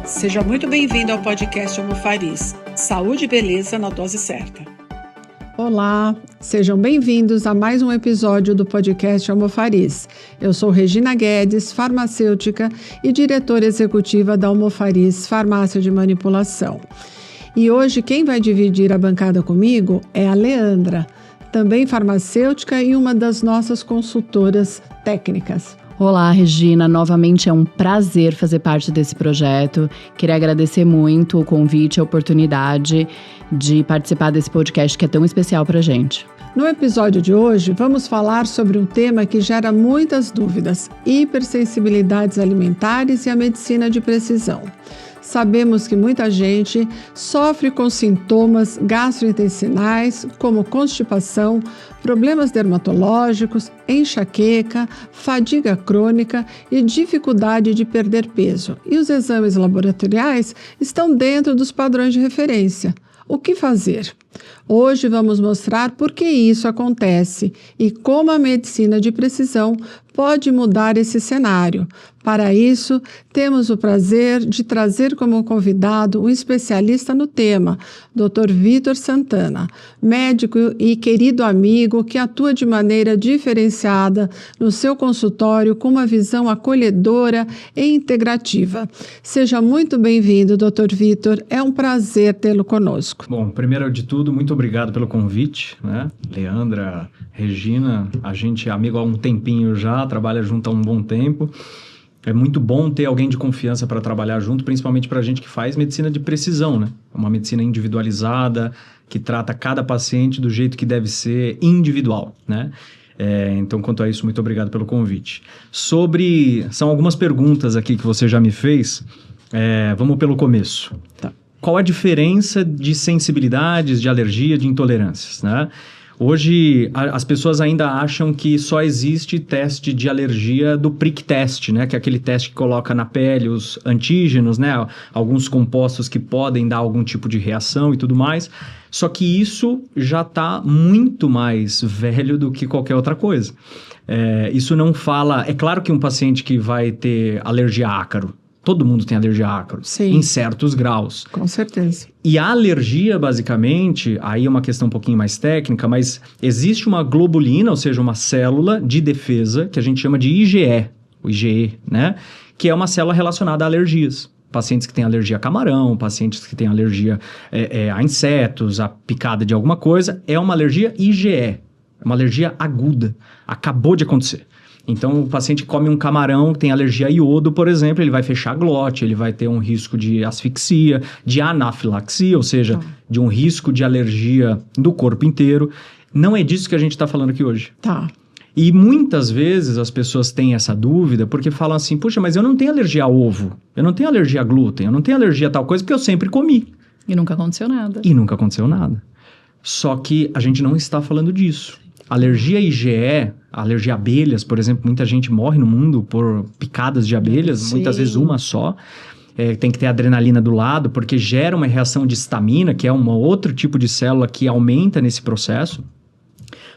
Seja muito bem-vindo ao podcast Omofariz. Saúde e beleza na dose certa. Olá, sejam bem-vindos a mais um episódio do podcast Omofariz. Eu sou Regina Guedes, farmacêutica e diretora executiva da Omofariz Farmácia de Manipulação. E hoje quem vai dividir a bancada comigo é a Leandra, também farmacêutica e uma das nossas consultoras técnicas. Olá, Regina. Novamente é um prazer fazer parte desse projeto. Queria agradecer muito o convite, a oportunidade de participar desse podcast que é tão especial pra gente. No episódio de hoje, vamos falar sobre um tema que gera muitas dúvidas: hipersensibilidades alimentares e a medicina de precisão. Sabemos que muita gente sofre com sintomas gastrointestinais, como constipação, problemas dermatológicos, enxaqueca, fadiga crônica e dificuldade de perder peso. E os exames laboratoriais estão dentro dos padrões de referência. O que fazer? Hoje vamos mostrar por que isso acontece e como a medicina de precisão pode mudar esse cenário. Para isso, temos o prazer de trazer como convidado um especialista no tema, Dr. Vitor Santana, médico e querido amigo que atua de maneira diferenciada no seu consultório com uma visão acolhedora e integrativa. Seja muito bem-vindo, Dr. Vitor. É um prazer tê-lo conosco. Bom, primeiro de tudo, muito obrigado pelo convite, né? Leandra, Regina, a gente é amigo há um tempinho já, trabalha junto há um bom tempo. É muito bom ter alguém de confiança para trabalhar junto, principalmente para a gente que faz medicina de precisão, né? Uma medicina individualizada, que trata cada paciente do jeito que deve ser individual, né? Então, quanto a isso, muito obrigado pelo convite. São algumas perguntas aqui que você já me fez. Vamos pelo começo. Tá. Qual a diferença de sensibilidades, de alergia, de intolerâncias, né? Hoje, as pessoas ainda acham que só existe teste de alergia do prick test, né? Que é aquele teste que coloca na pele os antígenos, né? Alguns compostos que podem dar algum tipo de reação e tudo mais. Só que isso já está muito mais velho do que qualquer outra coisa. Isso não fala... É claro que um paciente que vai ter alergia a ácaro, todo mundo tem alergia a ácaro, sim, em certos graus. Com certeza. E a alergia, basicamente, aí é uma questão um pouquinho mais técnica, mas existe uma globulina, ou seja, uma célula de defesa, que a gente chama de IgE, o IgE, né? Que é uma célula relacionada a alergias. Pacientes que têm alergia a camarão, pacientes que têm alergia a insetos, a picada de alguma coisa, é uma alergia IgE, é uma alergia aguda, acabou de acontecer. Então, o paciente que come um camarão, que tem alergia a iodo, por exemplo, ele vai fechar a glote, ele vai ter um risco de asfixia, de anafilaxia, ou seja, de um risco de alergia do corpo inteiro. Não é disso que a gente está falando aqui hoje. Tá. E muitas vezes as pessoas têm essa dúvida porque falam assim, puxa, mas eu não tenho alergia a ovo, eu não tenho alergia a glúten, eu não tenho alergia a tal coisa porque eu sempre comi. E nunca aconteceu nada. E nunca aconteceu nada. Só que a gente não está falando disso. Alergia a IgE, alergia a abelhas, por exemplo, muita gente morre no mundo por picadas de abelhas, sim, muitas vezes uma só. Tem que ter adrenalina do lado, porque gera uma reação de histamina, que é um outro tipo de célula que aumenta nesse processo.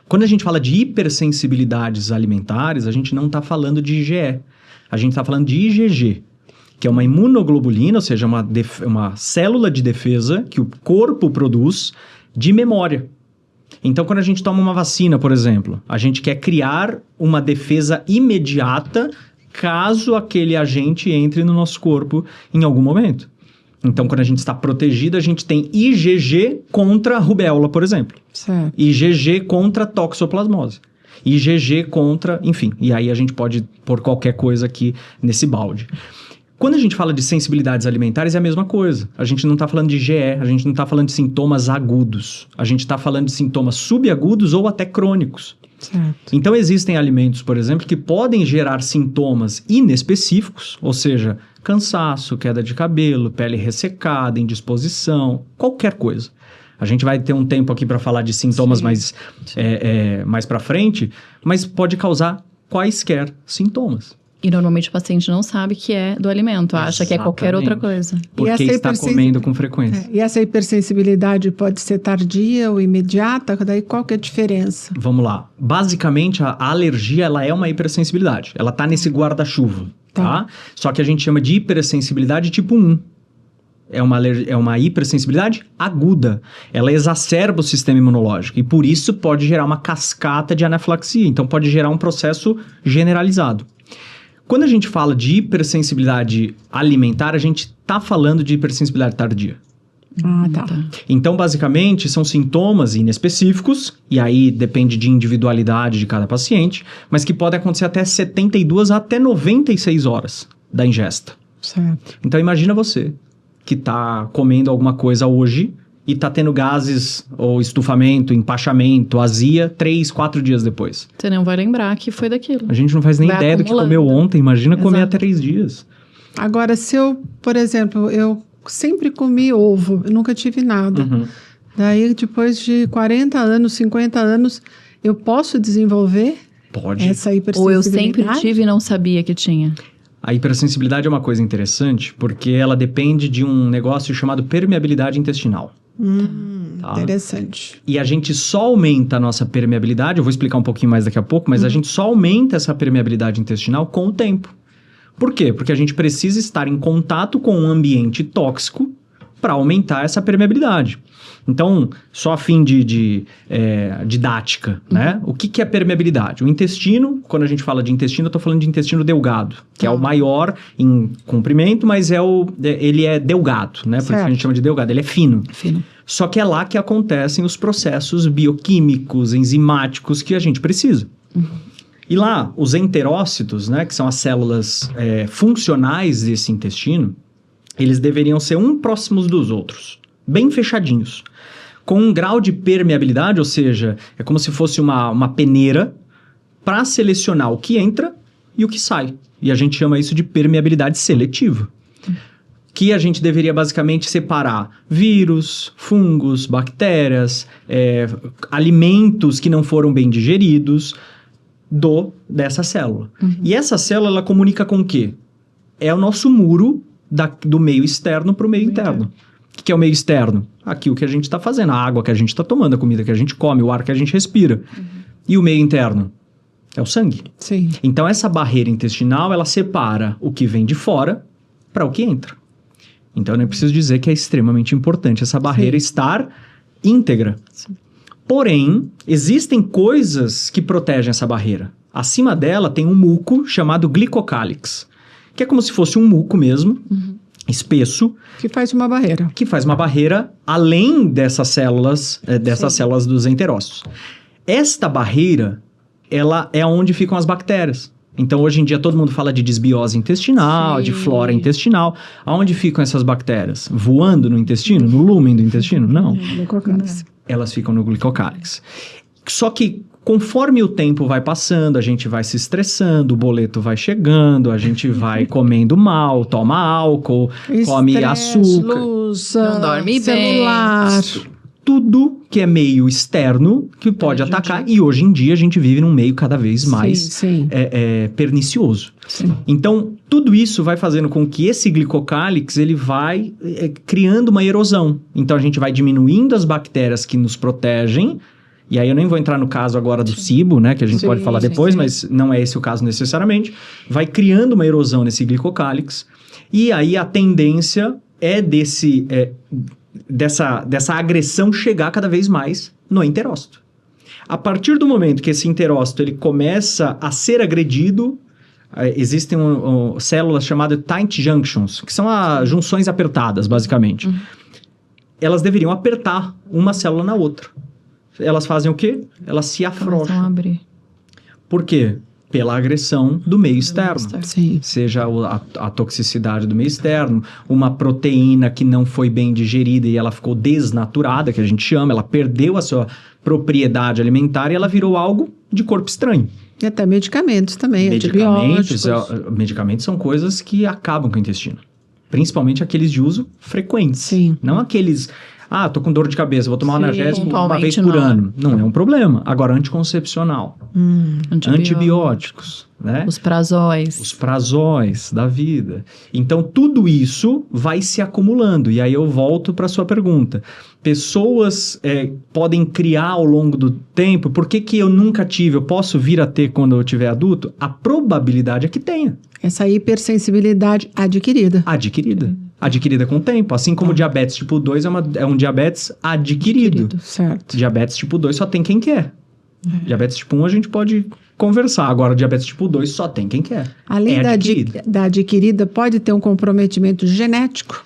Quando a gente fala de hipersensibilidades alimentares, a gente não está falando de IgE, a gente está falando de IgG, que é uma imunoglobulina, ou seja, uma célula de defesa que o corpo produz de memória. Então, quando a gente toma uma vacina, por exemplo, a gente quer criar uma defesa imediata caso aquele agente entre no nosso corpo em algum momento. Então, quando a gente está protegido, a gente tem IgG contra rubéola, por exemplo. Certo. IgG contra toxoplasmose. IgG contra... Enfim, e aí a gente pode pôr qualquer coisa aqui nesse balde. Quando a gente fala de sensibilidades alimentares, é a mesma coisa. A gente não está falando de IgE, a gente não está falando de sintomas agudos. A gente está falando de sintomas subagudos ou até crônicos. Certo. Então, existem alimentos, por exemplo, que podem gerar sintomas inespecíficos, ou seja, cansaço, queda de cabelo, pele ressecada, indisposição, qualquer coisa. A gente vai ter um tempo aqui para falar de sintomas mais para frente, mas pode causar quaisquer sintomas. E normalmente o paciente não sabe que é do alimento, acha que é qualquer outra coisa. Porque está comendo com frequência. E essa hipersensibilidade pode ser tardia ou imediata? Daí qual que é a diferença? Vamos lá. Basicamente, a alergia ela é uma hipersensibilidade. Ela está nesse guarda-chuva, tá? Só que a gente chama de hipersensibilidade tipo 1. é uma hipersensibilidade aguda. Ela exacerba o sistema imunológico e por isso pode gerar uma cascata de anafilaxia. Então pode gerar um processo generalizado. Quando a gente fala de hipersensibilidade alimentar, a gente está falando de hipersensibilidade tardia. Ah, tá. Então, basicamente, são sintomas inespecíficos, e aí depende de individualidade de cada paciente, mas que podem acontecer até 72 até 96 horas da ingesta. Certo. Então, imagina você que está comendo alguma coisa hoje e está tendo gases ou estufamento, empachamento, azia 3, 4 dias depois. Você não vai lembrar que foi daquilo. A gente não faz nem Vai ideia do que acumulando. comeu ontem, imagina comer há Exato. 3 dias. Agora, se eu, por exemplo, eu sempre comi ovo, eu nunca tive nada. Uhum. Daí, depois de 40 anos, 50 anos, eu posso desenvolver Pode. essa Ou hipersensibilidade? eu sempre tive e não sabia que tinha. A hipersensibilidade é uma coisa interessante porque ela depende de um negócio chamado permeabilidade intestinal. Tá? Interessante. E a gente só aumenta a nossa permeabilidade, eu vou explicar um pouquinho mais daqui a pouco, mas a gente só aumenta essa permeabilidade intestinal com o tempo. Por quê? Porque a gente precisa estar em contato com um ambiente tóxico para aumentar essa permeabilidade. Então, só a fim de didática, né? O que é permeabilidade? O intestino, quando a gente fala de intestino, eu estou falando de intestino delgado, que é o maior em comprimento, mas ele é delgado, né? Por isso que a gente chama de delgado, ele é fino. Fino. Só que é lá que acontecem os processos bioquímicos, enzimáticos que a gente precisa. E lá, os enterócitos, né, que são as células funcionais desse intestino, eles deveriam ser próximos dos outros, bem fechadinhos, com um grau de permeabilidade, ou seja, é como se fosse uma peneira para selecionar o que entra e o que sai. E a gente chama isso de permeabilidade seletiva. Que a gente deveria basicamente separar vírus, fungos, bactérias, alimentos que não foram bem digeridos dessa célula. E essa célula, ela comunica com o quê? É o nosso muro do meio externo para o meio interno. O que é o meio externo? Aquilo que a gente está fazendo, a água que a gente está tomando, a comida que a gente come, o ar que a gente respira. E o meio interno? É o sangue. Sim. Então, essa barreira intestinal, ela separa o que vem de fora para o que entra. Então, eu nem preciso dizer que é extremamente importante essa barreira estar íntegra. Sim. Porém, existem coisas que protegem essa barreira. Acima dela tem um muco chamado glicocálix, que é como se fosse um muco mesmo, espesso, Que faz uma barreira. que faz uma barreira além dessas células, células dos enterócitos. Esta barreira, ela é onde ficam as bactérias. Então, hoje em dia, todo mundo fala de desbiose intestinal, Sim. de flora intestinal. Aonde ficam essas bactérias? Voando no intestino? No lúmen do intestino? Não. Elas ficam no glicocálix. Só que, conforme o tempo vai passando, a gente vai se estressando, o boleto vai chegando, a gente vai comendo mal, toma álcool, come Estresse, açúcar. luz, Não dorme bem. celular. Tudo que é meio externo que pode atacar. E hoje em dia a gente vive num meio cada vez mais Sim. pernicioso. Sim. Então, tudo isso vai fazendo com que esse glicocálix ele vai criando uma erosão. Então, a gente vai diminuindo as bactérias que nos protegem. E aí eu nem vou entrar no caso agora do SIBO, né? Que a gente Sim, pode falar sim, depois, sim. mas não é esse o caso necessariamente. Vai criando uma erosão nesse glicocálix. E aí a tendência é dessa agressão chegar cada vez mais no enterócito. A partir do momento que esse enterócito ele começa a ser agredido, existem células chamadas tight junctions, que são as junções apertadas, basicamente. Elas deveriam apertar uma célula na outra. Elas fazem o quê? Elas se Começam a afrouxam. abrir. Por quê? Pela agressão do meio externo. Sim. Seja a toxicidade do meio externo, uma proteína que não foi bem digerida e ela ficou desnaturada, que a gente chama, ela perdeu a sua propriedade alimentar e ela virou algo de corpo estranho. E até medicamentos também, Medicamentos, antibióticos. medicamentos são coisas que acabam com o intestino. Principalmente aqueles de uso frequente. Sim. Não aqueles... Ah, tô com dor de cabeça, vou tomar um Sim, analgésico uma pontualmente vez por não. ano. Não é um problema. Agora, anticoncepcional, antibióticos, né? Os prazóis. Os prazóis da vida. Então, tudo isso vai se acumulando. E aí eu volto para a sua pergunta. Pessoas podem criar ao longo do tempo. Por que eu nunca tive? Eu posso vir a ter quando eu tiver adulto? A probabilidade é que tenha. Essa hipersensibilidade adquirida. Adquirida. adquirida com o tempo. Assim como o diabetes tipo 2 é um diabetes adquirido. Certo. Diabetes tipo 2 só tem quem quer. Diabetes tipo 1 a gente pode conversar. Agora, diabetes tipo 2 só tem quem quer. Além da adquirida, pode ter um comprometimento genético?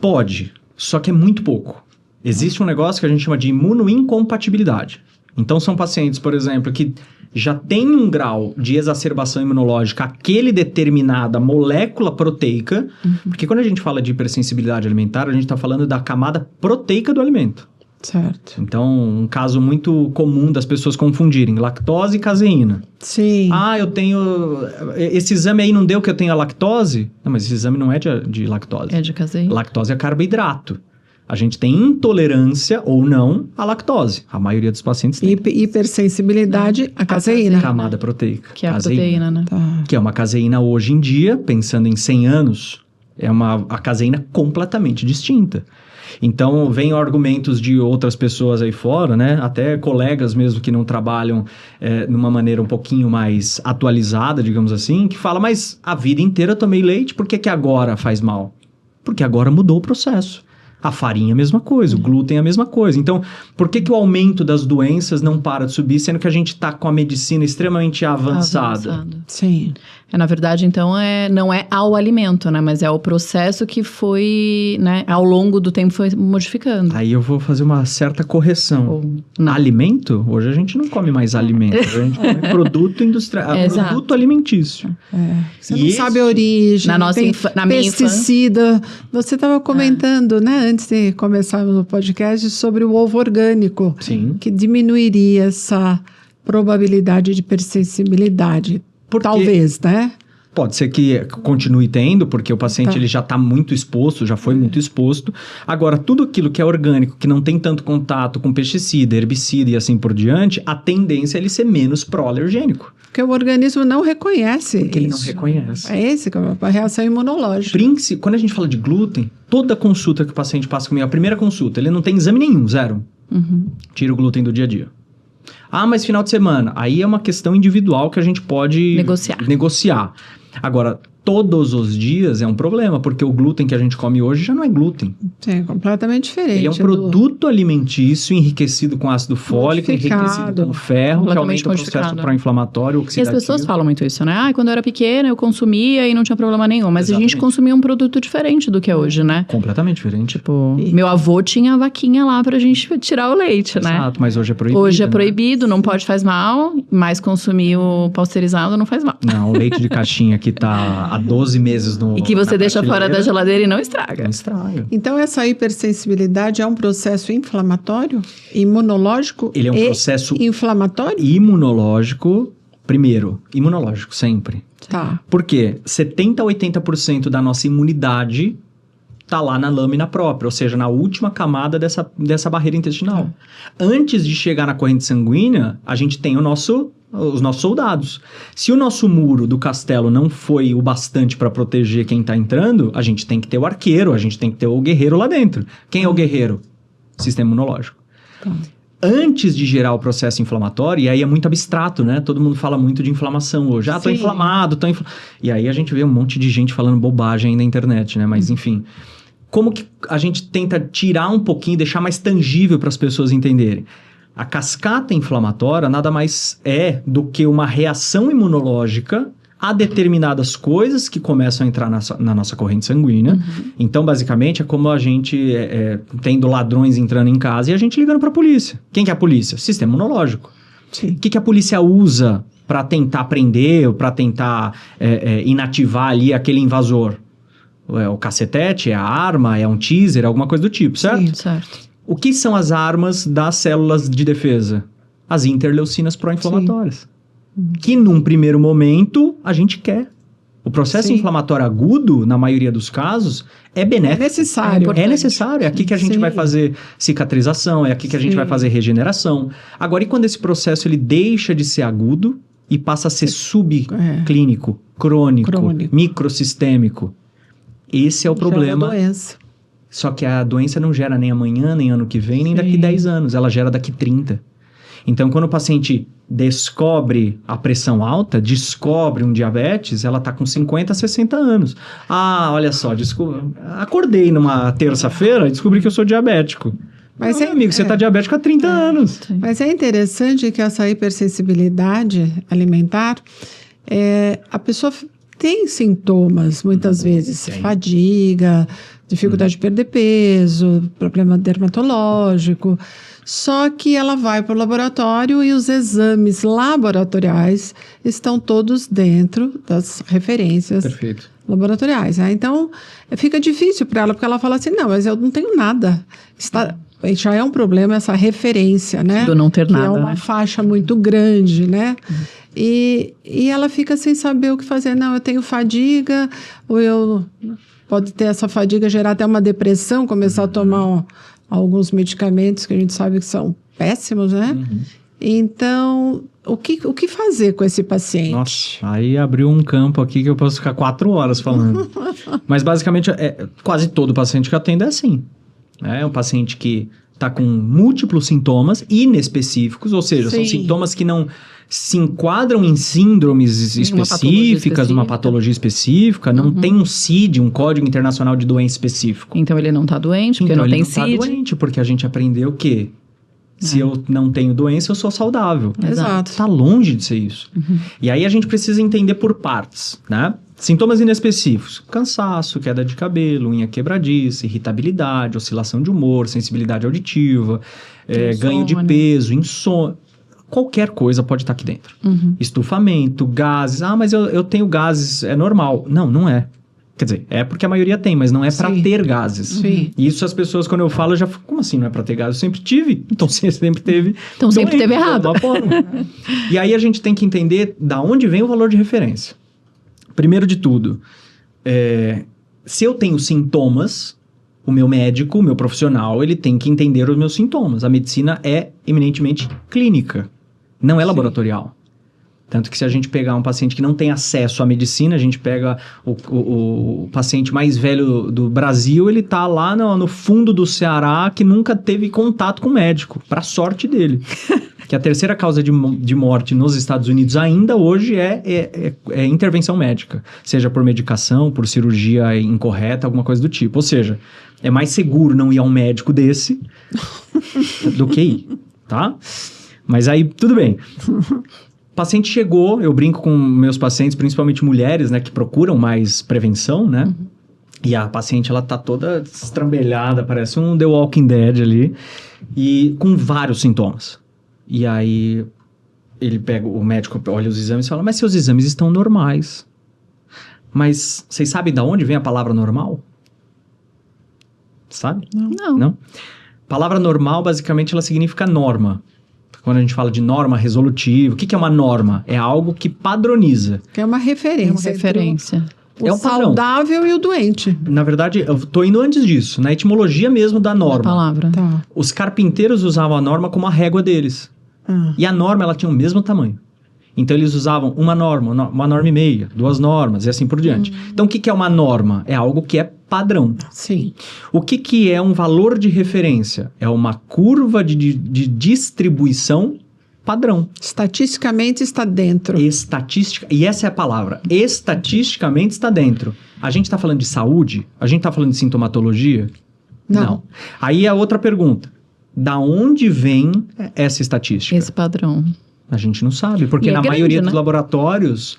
Pode, só que é muito pouco. Existe um negócio que a gente chama de imunoincompatibilidade. Então, são pacientes, por exemplo, que já tem um grau de exacerbação imunológica, aquele determinada molécula proteica, porque quando a gente fala de hipersensibilidade alimentar, a gente está falando da camada proteica do alimento. Certo. Então, um caso muito comum das pessoas confundirem lactose e caseína. Sim. Eu tenho... Esse exame aí não deu que eu tenho a lactose? Não, mas esse exame não é de lactose. É de caseína. Lactose é carboidrato. A gente tem intolerância ou não à lactose. A maioria dos pacientes tem. Hipersensibilidade à caseína. Camada proteica. Que é a proteína, né? Tá. Que é uma caseína hoje em dia, pensando em 100 anos, a caseína completamente distinta. Então, vem argumentos de outras pessoas aí fora, né? Até colegas mesmo que não trabalham numa maneira um pouquinho mais atualizada, digamos assim, que fala, mas a vida inteira eu tomei leite, por que agora faz mal? Porque agora mudou o processo. A farinha é a mesma coisa, o glúten é a mesma coisa. Então, por que o aumento das doenças não para de subir, sendo que a gente está com a medicina extremamente avançada? Sim. Na verdade, então, não é ao alimento, né? Mas é o processo que foi, né? Ao longo do tempo foi modificando. Aí eu vou fazer uma certa correção. Ou não. Alimento? Hoje a gente não come mais alimento. Hoje a gente come produto industrial, produto alimentício. Você não sabe a origem, na minha pesticida. Você estava comentando, né? Antes de começarmos o podcast, sobre o ovo orgânico. Sim. Que diminuiria essa probabilidade de hipersensibilidade. Talvez, né? Pode ser que continue tendo, porque o paciente ele já está muito exposto, já foi muito exposto. Agora, tudo aquilo que é orgânico, que não tem tanto contato com pesticida, herbicida e assim por diante, a tendência é ele ser menos pró-alergênico. Porque o organismo não reconhece Porque ele não isso. reconhece. É esse que é a reação imunológica. Quando a gente fala de glúten, toda consulta que o paciente passa comigo, a primeira consulta, ele não tem exame nenhum, zero. Tira o glúten do dia a dia. Mas final de semana. Aí é uma questão individual que a gente pode negociar. Agora, todos os dias é um problema, porque o glúten que a gente come hoje já não é glúten. É completamente diferente. Ele é um produto alimentício enriquecido com ácido fólico, enriquecido com ferro, que aumenta o processo pró-inflamatório, oxidativo. E as pessoas falam muito isso, né? Quando eu era pequena eu consumia e não tinha problema nenhum. Mas a gente consumia um produto diferente do que é hoje, né? Completamente diferente. Tipo, meu avô tinha a vaquinha lá pra gente tirar o leite, né? Exato, mas hoje é proibido. Hoje é proibido, não pode, faz mal, mas consumir o pasteurizado não faz mal. Não, o leite de caixinha que tá há 12 meses no... E que você deixa fora da geladeira e não estraga. Não estraga. Então, essa hipersensibilidade é um processo inflamatório, imunológico? Ele é um processo inflamatório? Imunológico, primeiro, imunológico, sempre. Tá. Por quê? 70% a 80% da nossa imunidade tá lá na lâmina própria, ou seja, na última camada dessa barreira intestinal. Antes de chegar na corrente sanguínea, a gente tem os nossos soldados. Se o nosso muro do castelo não foi o bastante para proteger quem está entrando, a gente tem que ter o arqueiro, a gente tem que ter o guerreiro lá dentro. Quem é o guerreiro? Sistema imunológico. Antes de gerar o processo inflamatório, e aí é muito abstrato, né? Todo mundo fala muito de inflamação hoje. Tô inflamado, E aí a gente vê um monte de gente falando bobagem aí na internet, né? Mas enfim, como que a gente tenta tirar um pouquinho, deixar mais tangível para as pessoas entenderem? A cascata inflamatória nada mais é do que uma reação imunológica a determinadas coisas que começam a entrar na nossa corrente sanguínea. Então, basicamente, é como a gente tendo ladrões entrando em casa e a gente ligando para a polícia. Quem que é a polícia? Sistema imunológico. O que a polícia usa para tentar prender ou para tentar inativar ali aquele invasor? É o cacetete? É a arma? É um teaser? Alguma coisa do tipo, certo? Sim, certo. O que são as armas das células de defesa? As interleucinas pró-inflamatórias. Que num primeiro momento a gente quer. O processo inflamatório agudo, na maioria dos casos, é benéfico. É necessário. É necessário. É aqui que a gente vai fazer cicatrização, é aqui que a gente vai fazer regeneração. Agora, e quando esse processo ele deixa de ser agudo e passa a ser subclínico, crônico, microsistêmico? Esse é o problema. Gera doença. Só que a doença não gera nem amanhã, nem ano que vem, nem daqui 10 anos. Ela gera daqui 30. Então, quando o paciente descobre a pressão alta, descobre um diabetes, ela está com 50, 60 anos. Ah, olha só, acordei numa terça-feira e descobri que eu sou diabético. Mas não, amigo, você está diabético há 30 anos. Sim. Mas é interessante que essa hipersensibilidade alimentar, a pessoa tem sintomas, muitas vezes, Sim. fadiga, dificuldade de perder peso, problema dermatológico. Só que ela vai para o laboratório e os exames laboratoriais estão todos dentro das referências Perfeito. laboratoriais. Né? Então, fica difícil para ela, porque ela fala assim, não, mas eu não tenho nada. Já é um problema essa referência, né? Do não ter que nada, é uma né? faixa muito grande, né? E ela fica sem saber o que fazer. Não, eu tenho fadiga, ou pode ter essa fadiga gerar até uma depressão, começar a tomar alguns medicamentos que a gente sabe que são péssimos, né? Então, o que fazer com esse paciente? Nossa, aí abriu um campo aqui que eu posso ficar 4 horas falando. Mas basicamente, quase todo paciente que eu atendo é assim. É um paciente que está com múltiplos sintomas inespecíficos, ou seja, são Sim. sintomas que não se enquadram em síndromes específicas, uma patologia específica, não tem um CID, um Código Internacional de Doença específico. Então ele não está doente, porque Então, não ele tem não CID. tá doente, porque a gente aprendeu que se eu não tenho doença, eu sou saudável. Exato. Tá longe de ser isso. E aí a gente precisa entender por partes, né? Sintomas inespecíficos: cansaço, queda de cabelo, unha quebradiça, irritabilidade, oscilação de humor, sensibilidade auditiva, ganho de peso, insônia. Qualquer coisa pode estar aqui dentro. Estufamento, gases. Ah, mas eu tenho gases, é normal. Não, não é. Quer dizer, é porque a maioria tem, mas não é para Sim. ter gases. Sim. E isso as pessoas, quando eu falo, já ficam, como assim não é para ter gases? Eu sempre tive. Então, você sempre teve. Então, sempre doente, teve errado. de alguma forma. E aí a gente tem que entender da onde vem o valor de referência. Primeiro de tudo, se eu tenho sintomas, o meu médico, o meu profissional, ele tem que entender os meus sintomas. A medicina é eminentemente clínica, não é laboratorial. Tanto que se a gente pegar um paciente que não tem acesso à medicina, a gente pega o paciente mais velho do Brasil, ele tá lá no fundo do Ceará, que nunca teve contato com o médico, para sorte dele. Que a terceira causa de morte nos Estados Unidos ainda hoje é intervenção médica. Seja por medicação, por cirurgia incorreta, alguma coisa do tipo. Ou seja, é mais seguro não ir a um médico desse do que ir, tá? Mas aí, tudo bem. O paciente chegou, eu brinco com meus pacientes, principalmente mulheres, né, que procuram mais prevenção, né? E a paciente, ela tá toda estrambelhada, parece um The Walking Dead ali, e com vários sintomas. E aí, o médico olha os exames e fala, mas seus exames estão normais. Mas vocês sabem de onde vem a palavra normal? Sabe? Não? Palavra normal, basicamente, ela significa norma. Quando a gente fala de norma resolutiva, o que é uma norma? É algo que padroniza. Que é uma referência. É uma referência. O É um padrão. saudável e o doente. Na verdade, eu tô indo antes disso, na etimologia mesmo da norma. A palavra. Tá. Os carpinteiros usavam a norma como a régua deles. E a norma, ela tinha o mesmo tamanho. Então, eles usavam uma norma e meia, 2 normas e assim por diante. Então, o que é uma norma? É algo que é padrão. Sim. O que é um valor de referência? É uma curva de distribuição padrão. Estatisticamente está dentro. Estatística, e essa é a palavra, estatisticamente está dentro. A gente está falando de saúde? A gente está falando de sintomatologia? Não. Aí a outra pergunta, da onde vem essa estatística? Esse padrão. A gente não sabe, porque E é na grande, maioria né? dos laboratórios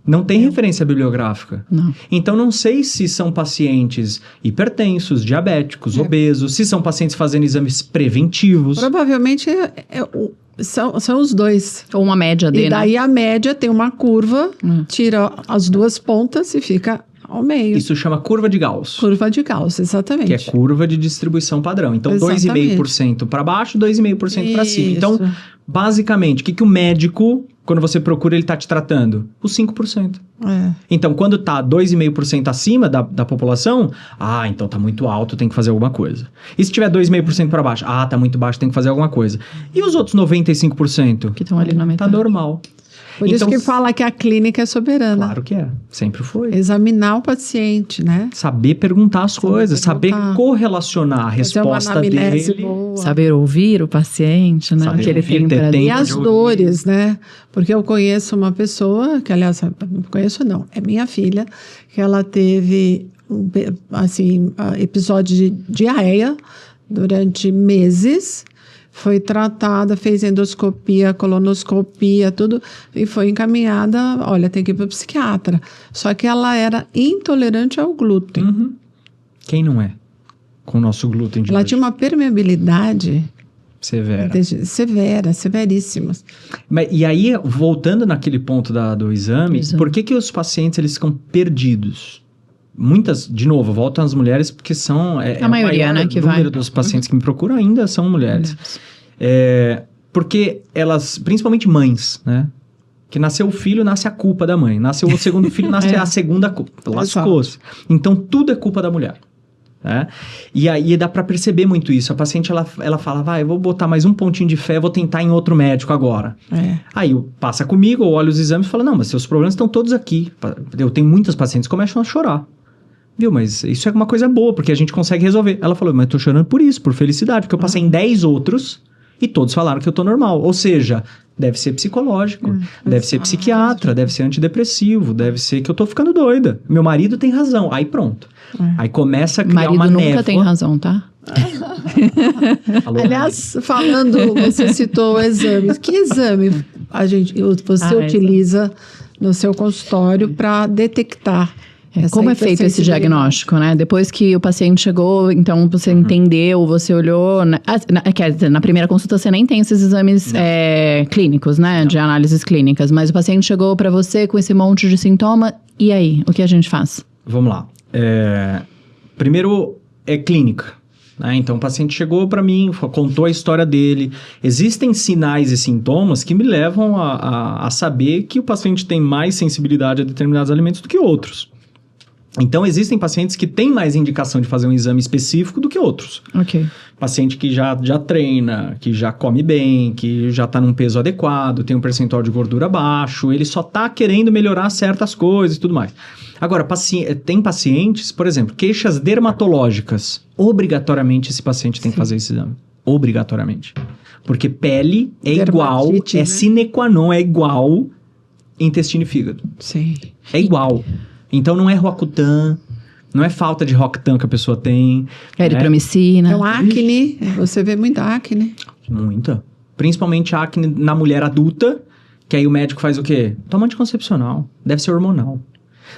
não tem referência bibliográfica. Não. Então, não sei se são pacientes hipertensos, diabéticos, obesos, se são pacientes fazendo exames preventivos. Provavelmente são os dois. Ou uma média E dele, daí a média tem uma curva, tira as duas pontas e fica ao meio. Isso chama curva de Gauss. Curva de Gauss, exatamente. Que é curva de distribuição padrão. Então, Exatamente. 2,5% para baixo, 2,5% para cima. Isso. Então, basicamente, o que o médico, quando você procura, ele está te tratando? Os 5%. Então, quando está 2,5% acima da população, então está muito alto, tem que fazer alguma coisa. E se tiver 2,5% para baixo? Está muito baixo, tem que fazer alguma coisa. E os outros 95%? que estão ali na Tá metade. normal. Por isso que fala que a clínica é soberana. Claro que é, sempre foi. Examinar o paciente, né? Saber perguntar as coisas, saber correlacionar a resposta dele. Boa. Saber ouvir o paciente, né? Saber Que ele ouvir, tem ter pra tempo E dizer. as de ouvir. dores, né? Porque eu conheço uma pessoa, que aliás, não conheço não, é minha filha, que ela teve, episódio de diarreia durante meses, foi tratada, fez endoscopia, colonoscopia, tudo, e foi encaminhada, olha, tem que ir para o psiquiatra. Só que ela era intolerante ao glúten. Uhum. Quem não é? Com o nosso glúten de Ela hoje. tinha uma permeabilidade Severa. severíssima. E aí, voltando naquele ponto do exame, por que os pacientes eles ficam perdidos? Muitas, de novo, voltam às mulheres porque são... A maioria, o maior né, que número vai. dos pacientes que me procuram ainda são mulheres. Porque elas, principalmente mães, né? Que nasceu o filho, nasce a culpa da mãe. Nasceu o segundo filho, nasce a segunda culpa. Lascou-se. Então, tudo é culpa da mulher. Né? E aí dá pra perceber muito isso. A paciente, ela fala, eu vou botar mais um pontinho de fé, vou tentar em outro médico agora. Aí passa comigo, eu olho os exames e falo, não, mas seus problemas estão todos aqui. Eu tenho muitas pacientes que começam a chorar. Viu, mas isso é uma coisa boa, porque a gente consegue resolver. Ela falou, mas eu tô chorando por isso, por felicidade, porque eu passei em 10 outros e todos falaram que eu tô normal. Ou seja, deve ser psicológico, deve ser psiquiatra, deve ser antidepressivo, deve ser que eu tô ficando doida. Meu marido tem razão. Aí pronto. Aí começa a criar uma névoa. Marido nunca tem razão, tá? Alô, Aliás, falando, você citou exames. Que exame você utiliza no seu consultório para detectar? Como é feito esse diagnóstico, né? Depois que o paciente chegou, então você entendeu, você olhou... Quer dizer, na primeira consulta você nem tem esses exames clínicos, né? De análises clínicas. Mas o paciente chegou para você com esse monte de sintoma, e aí? O que a gente faz? Vamos lá. Primeiro, é clínica. Né? Então, o paciente chegou para mim, contou a história dele. Existem sinais e sintomas que me levam a saber que o paciente tem mais sensibilidade a determinados alimentos do que outros. Então, existem pacientes que têm mais indicação de fazer um exame específico do que outros. Ok. Paciente que já treina, que já come bem, que já está num peso adequado, tem um percentual de gordura baixo, ele só está querendo melhorar certas coisas e tudo mais. Agora, tem pacientes, por exemplo, queixas dermatológicas. Obrigatoriamente esse paciente tem que fazer esse exame. Obrigatoriamente. Porque pele é igual, né? sine qua non, é igual intestino e fígado. Sim. É igual. Então, não é Roacutan, não é falta de Roacutan que a pessoa tem. Eritromicina. Então, acne, você vê muita acne. Muita. Principalmente acne na mulher adulta, que aí o médico faz o quê? Toma anticoncepcional. Deve ser hormonal.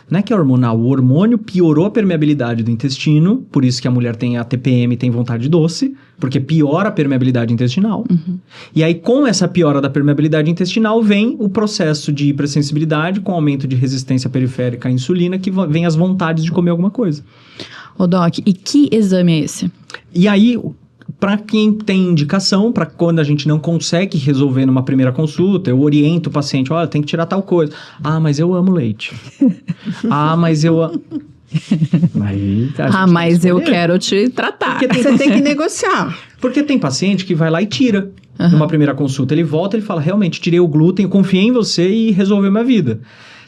Não é que é hormonal, o hormônio piorou a permeabilidade do intestino, por isso que a mulher tem a TPM e tem vontade doce, porque piora a permeabilidade intestinal. E aí, com essa piora da permeabilidade intestinal, vem o processo de hipersensibilidade, com aumento de resistência periférica à insulina, que vem as vontades de comer alguma coisa. Ô, Doc, e que exame é esse? E aí, para quem tem indicação, para quando a gente não consegue resolver numa primeira consulta, eu oriento o paciente, olha, tem que tirar tal coisa. Ah, mas eu amo leite. Mas eu... Mas eu quero te tratar. Você tem que negociar. Porque tem paciente que vai lá e tira. Numa primeira consulta, ele volta e fala, realmente, tirei o glúten, eu confiei em você e resolveu minha vida.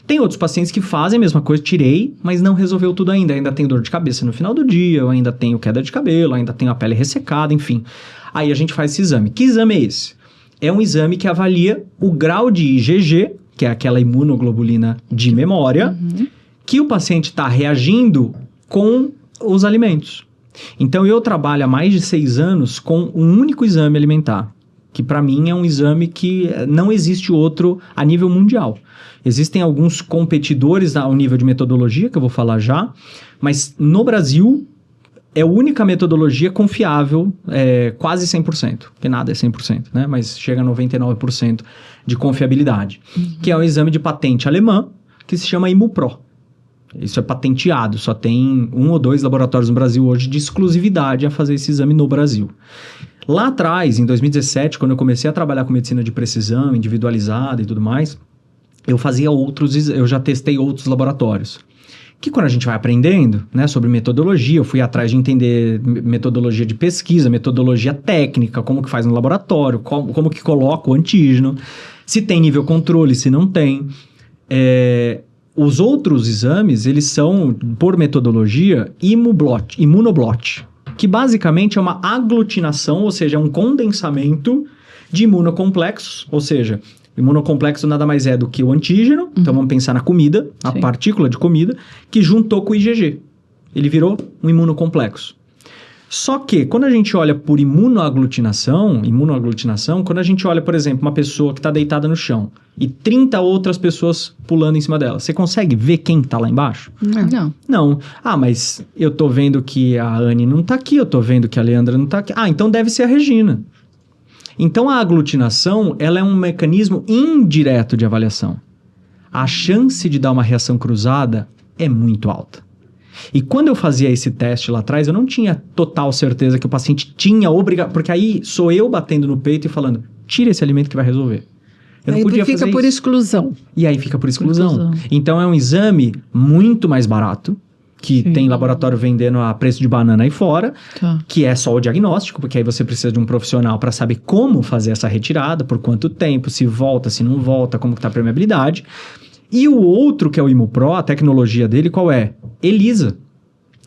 Tem outros pacientes que fazem a mesma coisa, tirei, mas não resolveu tudo ainda. Ainda tenho dor de cabeça no final do dia, eu ainda tenho queda de cabelo, ainda tenho a pele ressecada, enfim. Aí a gente faz esse exame. Que exame é esse? É um exame que avalia o grau de IgG, que é aquela imunoglobulina de memória, que o paciente está reagindo com os alimentos. Então, eu trabalho há mais de 6 anos com um único exame alimentar, que para mim é um exame que não existe outro a nível mundial. Existem alguns competidores ao nível de metodologia, que eu vou falar já, mas no Brasil é a única metodologia confiável, quase 100%, porque nada é 100%, né? Mas chega a 99% de confiabilidade, que é o exame de patente alemã, que se chama ImuPro. Isso é patenteado, só tem 1 ou 2 laboratórios no Brasil hoje de exclusividade a fazer esse exame no Brasil. Lá atrás, em 2017, quando eu comecei a trabalhar com medicina de precisão, individualizada e tudo mais, eu já testei outros laboratórios. Que quando a gente vai aprendendo, né, sobre metodologia, eu fui atrás de entender metodologia de pesquisa, metodologia técnica, como que faz no laboratório, como que coloca o antígeno. Se tem nível controle, se não tem. Os outros exames, eles são, por metodologia, imunoblot, que basicamente é uma aglutinação, ou seja, é um condensamento de imunocomplexos, ou seja, imunocomplexo nada mais é do que o antígeno, então vamos pensar na comida, a partícula de comida, que juntou com o IgG. Ele virou um imunocomplexo. Só que, quando a gente olha por imunoaglutinação, quando a gente olha, por exemplo, uma pessoa que está deitada no chão e 30 outras pessoas pulando em cima dela, você consegue ver quem está lá embaixo? Não. Ah, mas eu tô vendo que a Anne não tá aqui, eu tô vendo que a Leandra não tá aqui. Ah, então deve ser a Regina. Então, a aglutinação, ela é um mecanismo indireto de avaliação. A chance de dar uma reação cruzada é muito alta. E quando eu fazia esse teste lá atrás, eu não tinha total certeza que o paciente tinha obrigação, porque aí sou eu batendo no peito e falando, tira esse alimento que vai resolver. Eu não podia fica fazer por isso. exclusão. E aí fica por exclusão. Então, é um exame muito mais barato, que tem laboratório vendendo a preço de banana aí fora, que é só o diagnóstico, porque aí você precisa de um profissional para saber como fazer essa retirada, por quanto tempo, se volta, se não volta, como que tá a permeabilidade. E o outro, que é o ImuPro, a tecnologia dele, qual é? ELISA.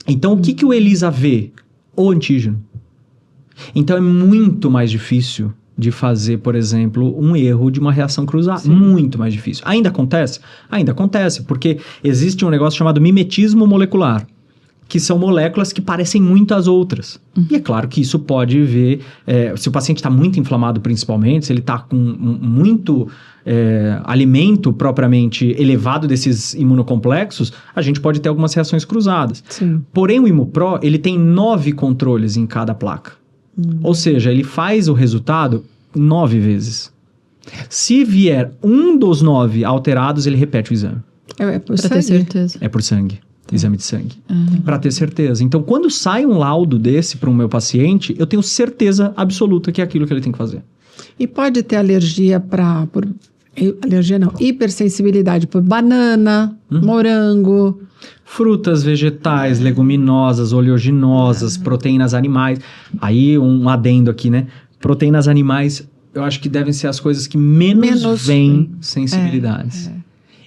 Então, o que o ELISA vê? O antígeno. Então, é muito mais difícil de fazer, por exemplo, um erro de uma reação cruzada. Muito mais difícil. Ainda acontece? Ainda acontece, porque existe um negócio chamado mimetismo molecular, que são moléculas que parecem muito às outras. E é claro que isso pode ver, se o paciente está muito inflamado principalmente, se ele está com muito alimento propriamente elevado desses imunocomplexos, a gente pode ter algumas reações cruzadas. Porém, o ImuPro, ele tem 9 controles em cada placa. Ou seja, ele faz o resultado 9 vezes. Se vier um dos 9 alterados, ele repete o exame. É por Pra ter certeza. É por sangue. Exame de sangue. Para ter certeza. Então, quando sai um laudo desse para o meu paciente, eu tenho certeza absoluta que é aquilo que ele tem que fazer. E pode ter alergia alergia não, hipersensibilidade por banana, morango. Frutas, vegetais, leguminosas, oleaginosas, proteínas animais. Aí, um adendo aqui, né? Proteínas animais, eu acho que devem ser as coisas que menos vêm sensibilidades.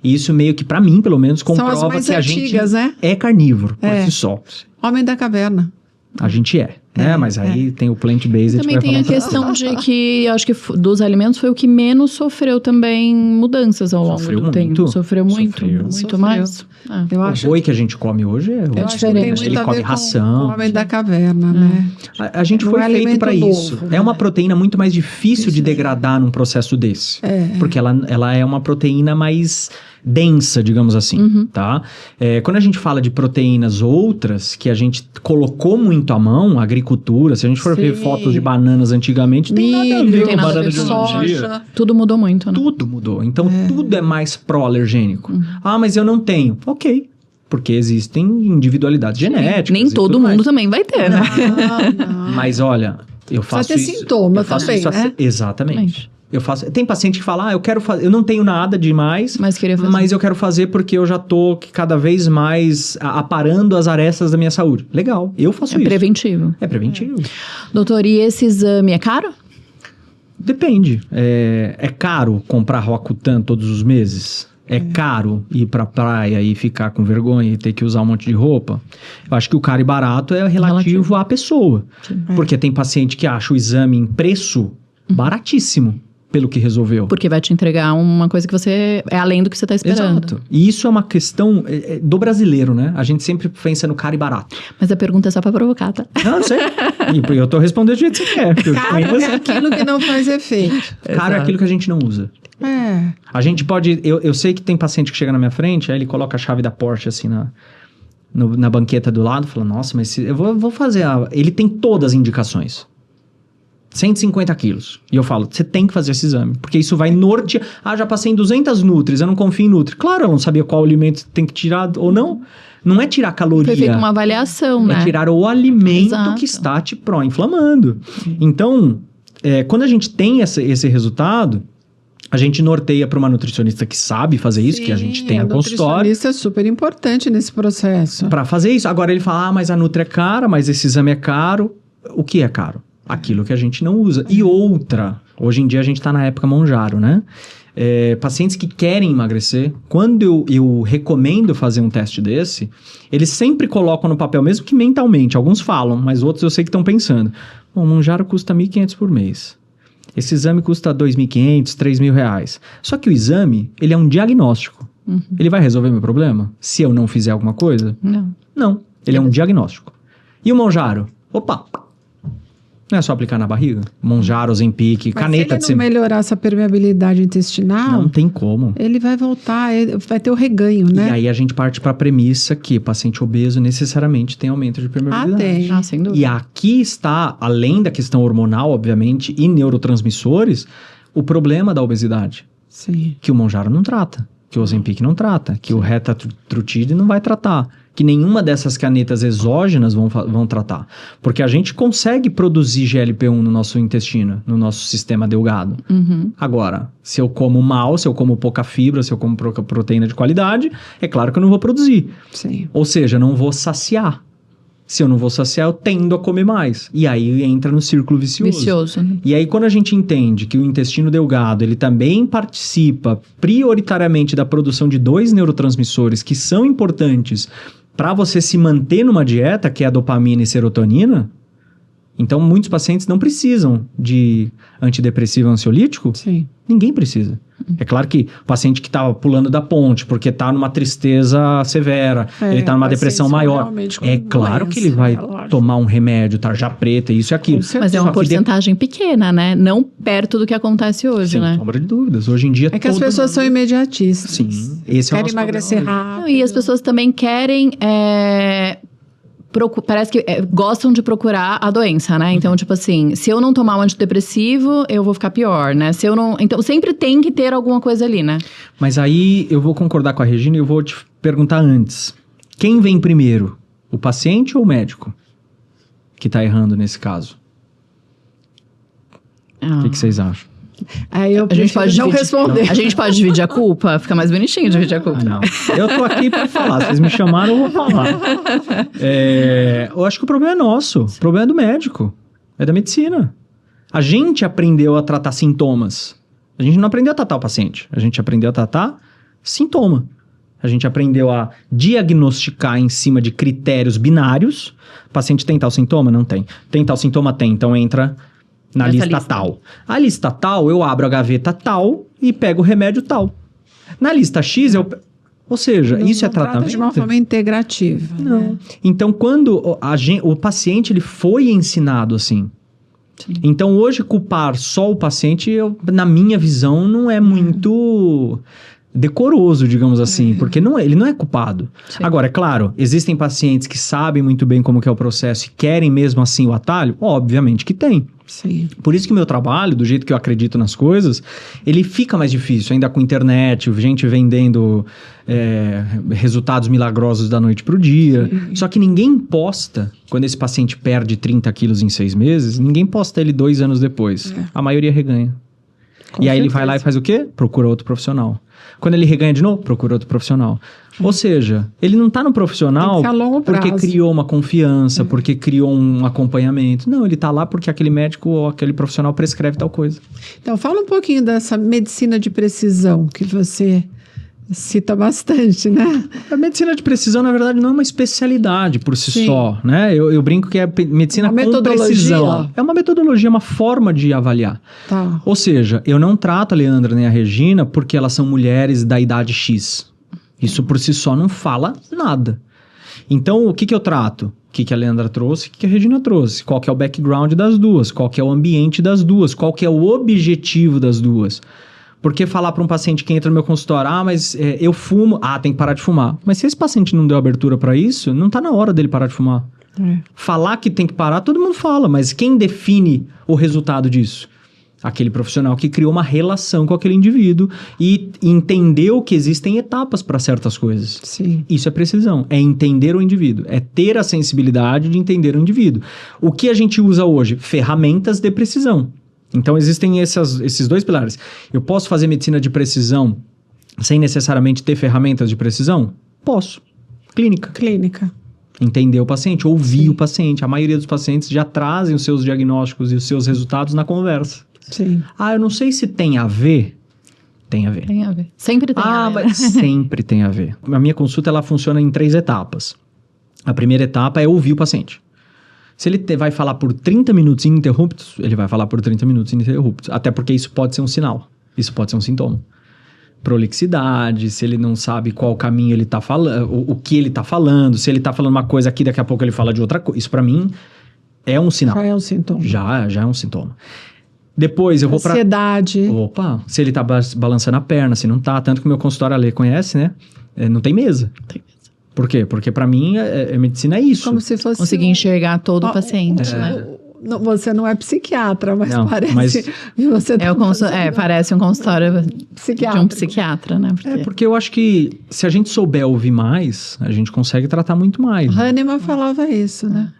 E isso meio que, pra mim, pelo menos, comprova que a gente é carnívoro, por si só. Homem da caverna. A gente né? Mas aí tem o plant-based. Também tem a questão de que, acho que dos alimentos foi o que menos sofreu também mudanças ao longo do tempo. Sofreu muito mais. Eu acho o boi que a gente come hoje é diferente. Ele come ração. O homem da caverna, né? A gente foi feito para isso. Né? É uma proteína muito mais difícil de degradar num processo desse. Porque ela é uma proteína mais densa, digamos assim, tá? Quando a gente fala de proteínas outras, que a gente colocou muito à mão, agricultura, se a gente for ver fotos de bananas antigamente, tem nada a ver com banana de hoje em dia. Tudo mudou muito, né? Tudo mudou. Então, tudo é mais pró-alergênico. Ah, mas eu não tenho. Ok. Porque existem individualidades genéticas. Nem todo mundo também vai ter, né? Não. Mas olha, eu faço isso... Só ter sintoma também, né? Exatamente. Tem paciente que fala, eu quero fazer, eu não tenho nada demais, mas eu quero fazer porque eu já tô cada vez mais aparando as arestas da minha saúde. Legal, eu faço isso. Preventivo. É preventivo. Doutor, e esse exame é caro? Depende. É caro comprar Roacutan todos os meses? É caro ir pra praia e ficar com vergonha e ter que usar um monte de roupa? Eu acho que o caro e barato é relativo à pessoa. Porque tem paciente que acha o exame em preço baratíssimo. Pelo que resolveu. Porque vai te entregar uma coisa que você... É além do que você está esperando. Exato. E isso é uma questão do brasileiro, né? A gente sempre pensa no caro e barato. Mas a pergunta é só pra provocar, tá? Não sei. E eu tô respondendo do jeito que você quer. Caro é aquilo que não faz efeito. Caro é aquilo que a gente não usa. A gente pode... Eu sei que tem paciente que chega na minha frente, aí ele coloca a chave da Porsche assim na banqueta do lado, fala, nossa, mas eu vou fazer Ele tem todas as indicações. 150 quilos. E eu falo, você tem que fazer esse exame. Porque isso vai nortear. Ah, já passei em 200 Nutris, eu não confio em Nutri. Claro, eu não sabia qual alimento tem que tirar ou não. Não é tirar caloria. Foi feita uma avaliação, né? É tirar o alimento que está te pró-inflamando. Então, quando a gente tem esse resultado, a gente norteia para uma nutricionista que sabe fazer isso, que a gente tem no consultório. A nutricionista é super importante nesse processo. Para fazer isso. Agora ele fala, mas a Nutri é cara, mas esse exame é caro. O que é caro? Aquilo que a gente não usa. E outra, hoje em dia a gente está na época Monjaro, né? pacientes que querem emagrecer, quando eu recomendo fazer um teste desse, eles sempre colocam no papel, mesmo que mentalmente, alguns falam, mas outros eu sei que estão pensando, bom, o Mounjaro custa R$1.500 por mês. Esse exame custa R$2.500, R$3.000. Só que o exame, ele é um diagnóstico. Ele vai resolver meu problema? Se eu não fizer alguma coisa? Não. Ele é um diagnóstico. E o Mounjaro? Opa! Não é só aplicar na barriga? Mounjaro, Ozempic, caneta de se ele não melhorar essa permeabilidade intestinal... Não tem como. Ele vai voltar, vai ter o reganho, né? E aí a gente parte para a premissa que paciente obeso necessariamente tem aumento de permeabilidade. Tem. Sem dúvida. E aqui está, além da questão hormonal, obviamente, e neurotransmissores, o problema da obesidade. Sim. Que o Mounjaro não trata, que o Ozempic não trata, que o Retatrutide não vai tratar, que nenhuma dessas canetas exógenas vão tratar. Porque a gente consegue produzir GLP-1 no nosso intestino, no nosso sistema delgado. Agora, se eu como mal, se eu como pouca fibra, se eu como pouca proteína de qualidade, é claro que eu não vou produzir. Sim. Ou seja, não vou saciar. Se eu não vou saciar, eu tendo a comer mais. E aí entra no círculo vicioso. Né? E aí quando a gente entende que o intestino delgado, ele também participa prioritariamente da produção de 2 neurotransmissores que são importantes para você se manter numa dieta, que é a dopamina e serotonina, então muitos pacientes não precisam de antidepressivo ansiolítico. Sim. Ninguém precisa. É claro que o paciente que está pulando da ponte porque está numa tristeza severa, ele está numa depressão maior, é claro que ele vai tomar um remédio, tarja preta, isso e aquilo. Mas é uma porcentagem pequena, né? Não perto do que acontece hoje, né? Sem sombra de dúvidas. Hoje em dia é que as pessoas são imediatistas. Sim. Esse querem emagrecer rápido. Não, e as pessoas também querem... Parece que gostam de procurar a doença, né? Então, tipo assim, se eu não tomar um antidepressivo, eu vou ficar pior, né? Se eu não... Então, sempre tem que ter alguma coisa ali, né? Mas aí, eu vou concordar com a Regina e eu vou te perguntar antes. Quem vem primeiro? O paciente ou o médico? Que tá errando nesse caso. O que vocês acham? Aí a gente pode não responder. A gente pode dividir a culpa? Fica mais bonitinho dividir a culpa. Não. Eu tô aqui pra falar. Vocês me chamaram, eu vou falar. Eu acho que o problema é nosso. O problema é do médico. É da medicina. A gente aprendeu a tratar sintomas. A gente não aprendeu a tratar o paciente. A gente aprendeu a tratar sintoma. A gente aprendeu a diagnosticar em cima de critérios binários. O paciente tem tal sintoma? Não tem. Tem tal sintoma? Tem. Então entra... na lista tal. A lista tal, eu abro a gaveta tal e pego o remédio tal. Na lista X, ou seja, não, isso não é tratamento? De uma forma integrativa. Não. Né? Então, quando o paciente ele foi ensinado assim. Sim. Então, hoje, culpar só o paciente, na minha visão, não é muito... decoroso, digamos assim, porque ele não é culpado. Sim. Agora, é claro, existem pacientes que sabem muito bem como que é o processo e querem mesmo assim o atalho? Obviamente que tem. Sim. Por isso que o meu trabalho, do jeito que eu acredito nas coisas, ele fica mais difícil, ainda com internet, gente vendendo resultados milagrosos da noite pro dia. Sim. Só que ninguém posta, quando esse paciente perde 30 quilos em 6 meses, ninguém posta ele 2 anos depois. A maioria reganha. E aí ele vai lá e faz o quê? Procura outro profissional. Quando ele reganha de novo, procura outro profissional. Ou seja, ele não está no profissional porque criou uma confiança, porque criou um acompanhamento. Não, ele está lá porque aquele médico ou aquele profissional prescreve tal coisa. Então, fala um pouquinho dessa medicina de precisão que você cita bastante, né? A medicina de precisão, na verdade, não é uma especialidade por si só, né? Eu brinco que é medicina com precisão. É uma metodologia, uma forma de avaliar. Tá. Ou seja, eu não trato a Leandra nem a Regina porque elas são mulheres da idade X. Isso por si só não fala nada. Então, o que eu trato? O que a Leandra trouxe, o que a Regina trouxe? Qual que é o background das duas? Qual que é o ambiente das duas? Qual que é o objetivo das duas? Porque falar para um paciente que entra no meu consultório, mas eu fumo, tem que parar de fumar. Mas se esse paciente não deu abertura para isso, não está na hora dele parar de fumar. Falar que tem que parar, todo mundo fala, mas quem define o resultado disso? Aquele profissional que criou uma relação com aquele indivíduo e entendeu que existem etapas para certas coisas. Sim. Isso é precisão, é entender o indivíduo, é ter a sensibilidade de entender o indivíduo. O que a gente usa hoje? Ferramentas de precisão. Então, existem esses 2 pilares. Eu posso fazer medicina de precisão sem necessariamente ter ferramentas de precisão? Posso. Clínica. Entender o paciente, ouvir o paciente. A maioria dos pacientes já trazem os seus diagnósticos e os seus resultados na conversa. Sim. Eu não sei se tem a ver. Tem a ver. Tem a ver. Sempre tem a ver. Mas sempre tem a ver. A minha consulta, ela funciona em 3 etapas. A primeira etapa é ouvir o paciente. Se ele vai falar por 30 minutos ininterruptos, ele vai falar por 30 minutos ininterruptos. Até porque isso pode ser um sinal. Isso pode ser um sintoma. Prolixidade, se ele não sabe qual caminho ele tá falando, o que ele tá falando, se ele tá falando uma coisa aqui, daqui a pouco ele fala de outra coisa. Isso pra mim é um sinal. Já é um sintoma. Já é um sintoma. Depois eu vou pra... Ansiedade. Opa, se ele tá balançando a perna, se não tá. Tanto que o meu consultório, a Lê conhece, né? Não tem mesa. Tem mesa. Por quê? Porque pra mim, medicina é isso. Como se fosse... Conseguir enxergar todo o paciente, né? Você não é psiquiatra, mas Não, parece... mas- Você tá Parece um consultório de um psiquiatra, né? Porque eu acho que se a gente souber ouvir mais, a gente consegue tratar muito mais. Hahnemann falava isso, né?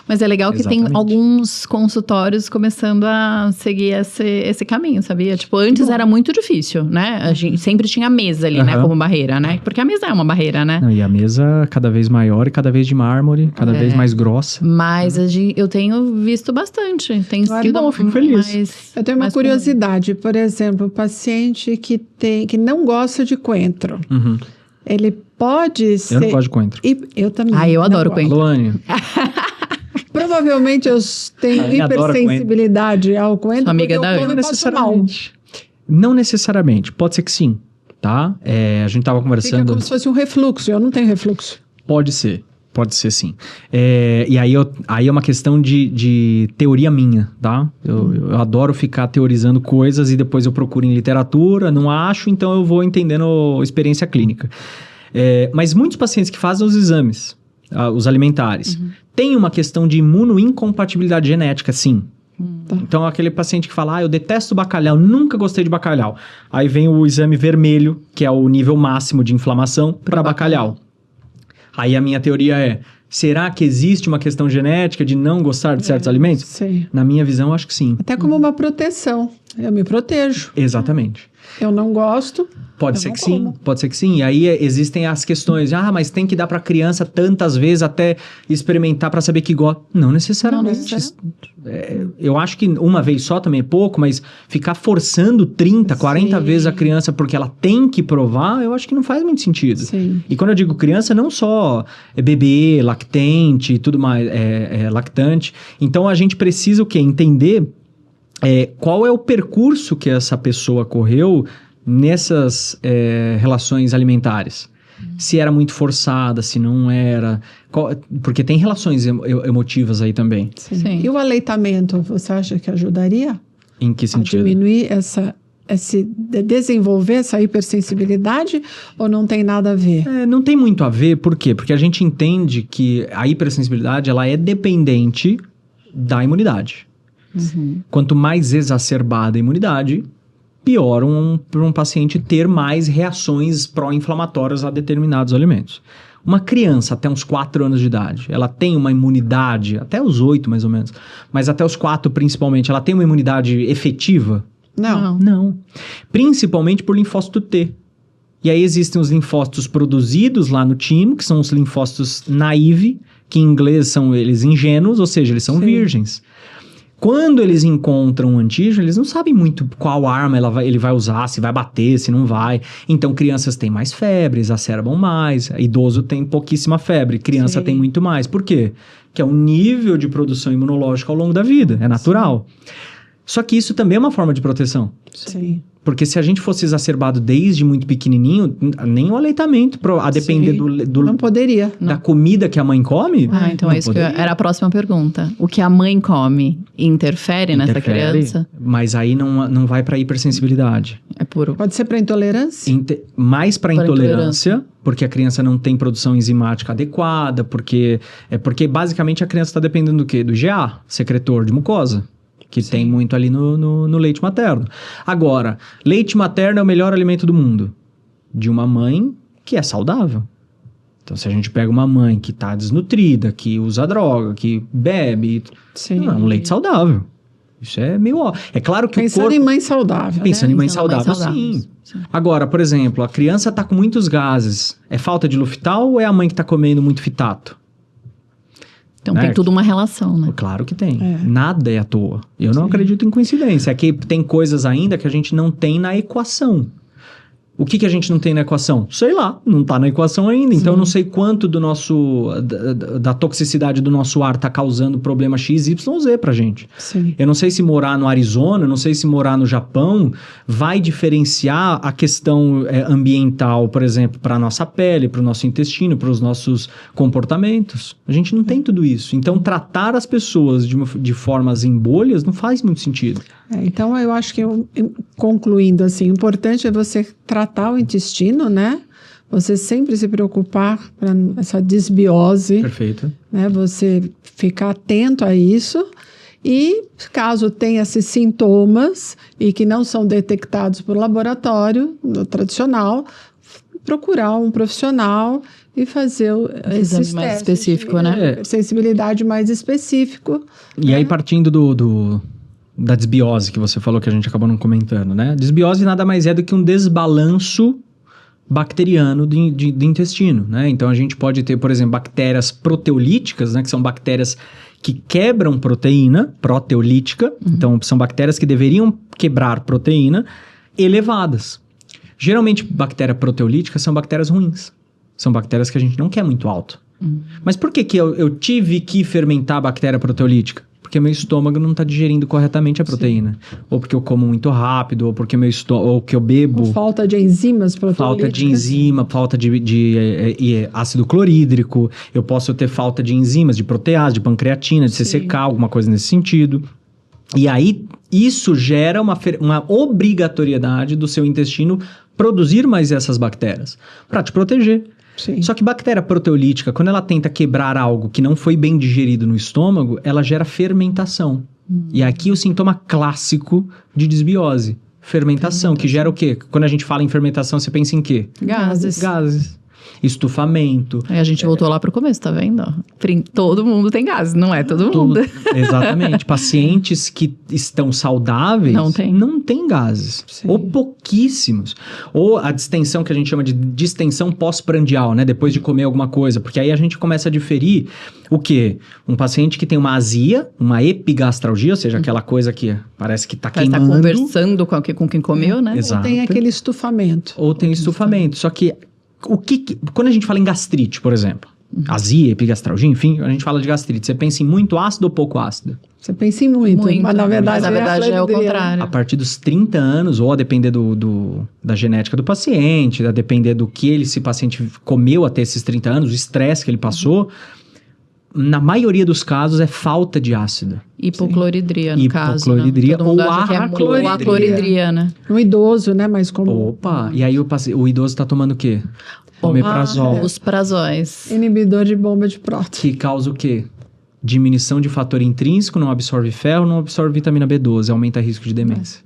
Mas é legal que Exatamente. tem alguns consultórios começando a seguir esse caminho, sabia? Tipo, antes era muito difícil, né? A gente sempre tinha a mesa ali, né? Aham. Como barreira, né? Porque a mesa é uma barreira, né? Não, e a mesa cada vez maior e cada vez de mármore, cada vez mais grossa. Mas eu tenho visto bastante. Tem Que sido bom, fico feliz. mais- Eu tenho uma mais curiosidade, por exemplo, paciente que não gosta de coentro. Uhum. Ele pode ser... Eu não gosto de coentro. Eu também. Ah, eu não adoro gosto. coentro. Luane, Provavelmente eu tenho Eu adoro hipersensibilidade ao coentro. Sua amiga porque da eu Ana. como e passo mal. Não necessariamente. Pode ser que sim, tá? A gente tava Fica conversando... como se fosse um refluxo. Eu não tenho refluxo. Pode ser sim. E aí é uma questão de teoria minha, tá? Eu adoro ficar teorizando coisas e depois eu procuro em literatura, não acho, então eu vou entendendo experiência clínica. Mas muitos pacientes que fazem os exames, os alimentares, têm uma questão de imunoincompatibilidade genética, sim. Então, aquele paciente que fala, eu detesto bacalhau, nunca gostei de bacalhau. Aí vem o exame vermelho, que é o nível máximo de inflamação, para bacalhau. Aí a minha teoria é, será que existe uma questão genética de não gostar de certos alimentos? Sim. Na minha visão, eu acho que sim. Até como uma proteção. Eu me protejo. Exatamente. Eu não gosto. Pode Eu ser não que sim, como. pode ser que sim. E aí existem as questões, mas tem que dar para criança tantas vezes até experimentar para saber que gosta. Não necessariamente. Eu acho que uma vez só também é pouco, mas ficar forçando 30, 40 Sim. vezes a criança porque ela tem que provar, eu acho que não faz muito sentido. Sim. E quando eu digo criança, não só bebê, lactente e tudo mais, lactante. Então a gente precisa o quê? Entender qual é o percurso que essa pessoa correu nessas relações alimentares. Se era muito forçada, se não era... Porque tem relações emotivas aí também. Sim. E o aleitamento, você acha que ajudaria Em que a sentido? diminuir desenvolver essa hipersensibilidade ou não tem nada a ver? Não tem muito a ver, por quê? Porque a gente entende que a hipersensibilidade ela é dependente da imunidade. Quanto mais exacerbada a imunidade, pior para um paciente ter mais reações pró-inflamatórias a determinados alimentos. Uma criança até uns 4 anos de idade, ela tem uma imunidade, até os 8 mais ou menos, mas até os 4 principalmente, ela tem uma imunidade efetiva? Não. Não. Principalmente por linfócito T. E aí existem os linfócitos produzidos lá no timo, que são os linfócitos naive, que em inglês são eles ingênuos, ou seja, eles são Sim. virgens. Quando eles encontram um antígeno, eles não sabem muito qual arma ele vai usar, se vai bater, se não vai. Então, crianças têm mais febre, exacerbam mais. Idoso tem pouquíssima febre, criança Sim. tem muito mais. Por quê? Que é um nível de produção imunológica ao longo da vida, é natural. Só que isso também é uma forma de proteção. Sim. Porque se a gente fosse exacerbado desde muito pequenininho, nem o aleitamento, a depender Sim. Não poderia. da comida que a mãe come. Então não é isso que poderia. era a próxima pergunta. O que a mãe come interfere nessa criança? Mas aí não vai para hipersensibilidade. É puro. Pode ser para intolerância? Mais para Pra intolerância, porque a criança não tem produção enzimática adequada, porque basicamente a criança está dependendo do quê? Do GA, secretor de mucosa. Que tem muito ali no leite materno. Agora, leite materno é o melhor alimento do mundo. De uma mãe que é saudável. Então, se a gente pega uma mãe que está desnutrida, que usa droga, que bebe... Sim. Não, é um leite saudável. Isso é meio óbvio. É claro que Pensando o corpo... em mãe saudável. Pensando né? em mãe Pensando em mãe saudável, saudável, sim. sim. Agora, por exemplo, a criança está com muitos gases. É falta de Luftal ou é a mãe que está comendo muito fitato? Então Né? tem tudo uma relação, né? Claro que tem. É. Nada é à toa. Eu não acredito em coincidência. É que tem coisas ainda que a gente não tem na equação. O que a gente não tem na equação? Sei lá, não tá na equação ainda. Então, eu não sei quanto da toxicidade do nosso ar tá causando problema XYZ pra gente. Sim. Eu não sei se morar no Arizona, eu não sei se morar no Japão vai diferenciar a questão ambiental, por exemplo, para a nossa pele, para o nosso intestino, para os nossos comportamentos. A gente não tem tudo isso. Então, tratar as pessoas de formas em bolhas não faz muito sentido. Então, eu acho que, concluindo assim, o importante é você tratar o intestino, né? Você sempre se preocupar para essa desbiose. Perfeito. Né? Você ficar atento a isso. E caso tenha esses sintomas e que não são detectados por laboratório no tradicional, procurar um profissional e fazer esses testes mais específico, né? Sensibilidade mais específico. E aí, partindo da desbiose que você falou, que a gente acabou não comentando, né? Desbiose nada mais é do que um desbalanço bacteriano do intestino, né? Então, a gente pode ter, por exemplo, bactérias proteolíticas, né? Que são bactérias que quebram proteína, proteolítica. Então, são bactérias que deveriam quebrar proteína elevadas. Geralmente, bactérias proteolíticas são bactérias ruins. São bactérias que a gente não quer muito alto. Mas por que eu tive que fermentar a bactéria proteolítica? Porque meu estômago não está digerindo corretamente a proteína. Sim. Ou porque eu como muito rápido, ou porque ou que eu bebo... Falta de enzimas proteolíticas. Falta de enzima, falta de ácido clorídrico. Eu posso ter falta de enzimas, de protease, de pancreatina, de CCK, alguma coisa nesse sentido. E aí, isso gera uma obrigatoriedade do seu intestino produzir mais essas bactérias para te proteger. Sim. Só que bactéria proteolítica, quando ela tenta quebrar algo que não foi bem digerido no estômago, ela gera fermentação. E aqui o sintoma clássico de desbiose. Fermentação, que gera o quê? Quando a gente fala em fermentação, você pensa em quê? Gases. Estufamento. Aí a gente voltou lá pro começo, tá vendo? Todo mundo tem gases, não é todo mundo. Exatamente. Pacientes que estão saudáveis não tem gases. Sim. Ou pouquíssimos. Ou a distensão que a gente chama de distensão pós-prandial, né? Depois de comer alguma coisa. Porque aí a gente começa a diferir o quê? Um paciente que tem uma azia, uma epigastralgia, ou seja, aquela coisa que parece que tá queimando. Tá conversando com quem comeu, né? Exato. Ou tem aquele estufamento. Ou tem estufamento. Só que quando a gente fala em gastrite, por exemplo, azia, epigastralgia, enfim, a gente fala de gastrite. Você pensa em muito ácido ou pouco ácido? Você pensa em muito, mas na verdade é o contrário. A partir dos 30 anos, ou a depender da genética do paciente, a depender do que esse paciente comeu até esses 30 anos, o estresse que ele passou, na maioria dos casos é falta de ácido. Hipocloridria, no caso. Hipocloridria ou acloridria, né? No idoso, né? Mais comum. Opa! E aí o idoso tá tomando o quê? Omeprazol. Os prazóis. Inibidor de bomba de próton. Que causa o quê? Diminuição de fator intrínseco, não absorve ferro, não absorve vitamina B12, aumenta o risco de demência.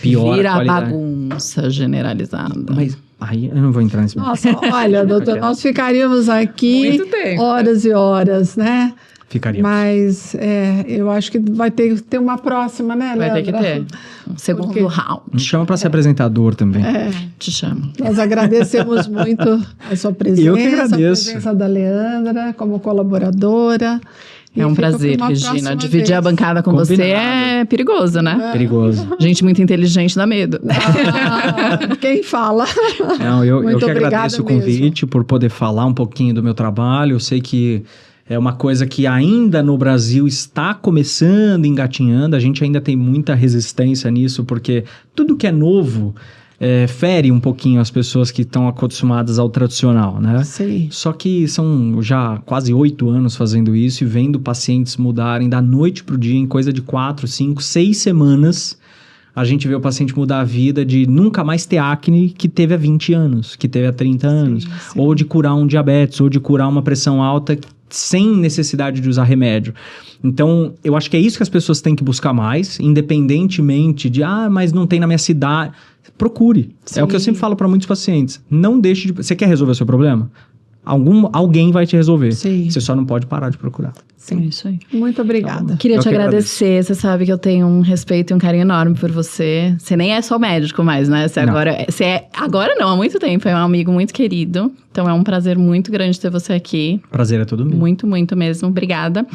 Pior Vira a qualidade. Bagunça generalizada. Mas aí eu não vou entrar nesse... Nossa, olha, doutor, nós ficaríamos aqui horas e horas, né? Ficaríamos. Mas eu acho que vai ter uma próxima, né, Leandra? Vai ter que ter. Um segundo round. Me chama para ser apresentador também. Te chamo. Nós agradecemos muito a sua presença. Eu que agradeço. A presença da Leandra como colaboradora. É um prazer, Regina. Dividir a bancada com você é perigoso, né? Perigoso. Gente muito inteligente dá medo. Quem fala? Não, eu que agradeço o convite mesmo. por poder falar um pouquinho do meu trabalho. Eu sei que é uma coisa que ainda no Brasil está começando, engatinhando. A gente ainda tem muita resistência nisso, porque tudo que é novo fere um pouquinho as pessoas que estão acostumadas ao tradicional, né? Sim. Só que são já quase 8 anos fazendo isso e vendo pacientes mudarem da noite pro dia em coisa de 4, 5, 6 semanas. A gente vê o paciente mudar a vida de nunca mais ter acne que teve há 20 anos, que teve há 30 anos. Sim. Ou de curar um diabetes, ou de curar uma pressão alta sem necessidade de usar remédio. Então, eu acho que é isso que as pessoas têm que buscar mais, independentemente de, mas não tem na minha cidade. Procure. Sim. É o que eu sempre falo para muitos pacientes. Não deixe de... Você quer resolver o seu problema? Alguém vai te resolver. Sim. Você só não pode parar de procurar. Sim, isso aí. Muito obrigada. Queria te agradecer. Você sabe que eu tenho um respeito e um carinho enorme por você. Você nem é só médico mais, né? Agora não, há muito tempo. É um amigo muito querido. Então é um prazer muito grande ter você aqui. Prazer é todo meu. Muito, muito mesmo. Obrigada.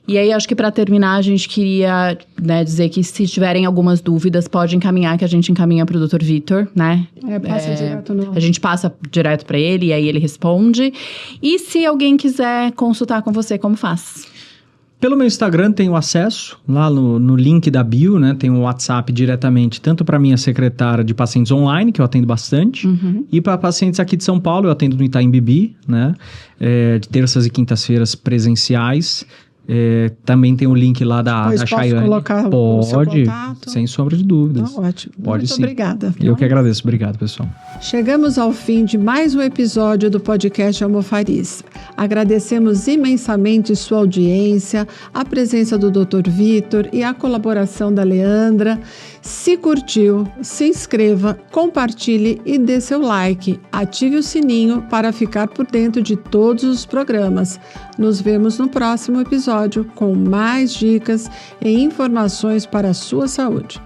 E aí, acho que para terminar, a gente queria, né, dizer que se tiverem algumas dúvidas, pode encaminhar, que a gente encaminha para o Dr. Vitor, né? Passa direto no... A gente passa direto para ele e aí ele responde. E se alguém quiser consultar com você, como faz? Pelo meu Instagram tem o acesso, lá no link da bio, né? Tem o WhatsApp diretamente, tanto para minha secretária de pacientes online, que eu atendo bastante, e para pacientes aqui de São Paulo, eu atendo no Itaim Bibi, né? De terças e quintas-feiras presenciais. Também tem o link lá da Chayane. Posso colocar o seu contato? Sem sombra de dúvidas. Ótimo. Pode Muito sim. Obrigada. Eu que agradeço. Obrigado, pessoal. Chegamos ao fim de mais um episódio do podcast Almofariz. Agradecemos imensamente sua audiência, a presença do Dr. Vitor e a colaboração da Leandra. Se curtiu, se inscreva, compartilhe e dê seu like. Ative o sininho para ficar por dentro de todos os programas. Nos vemos no próximo episódio com mais dicas e informações para a sua saúde.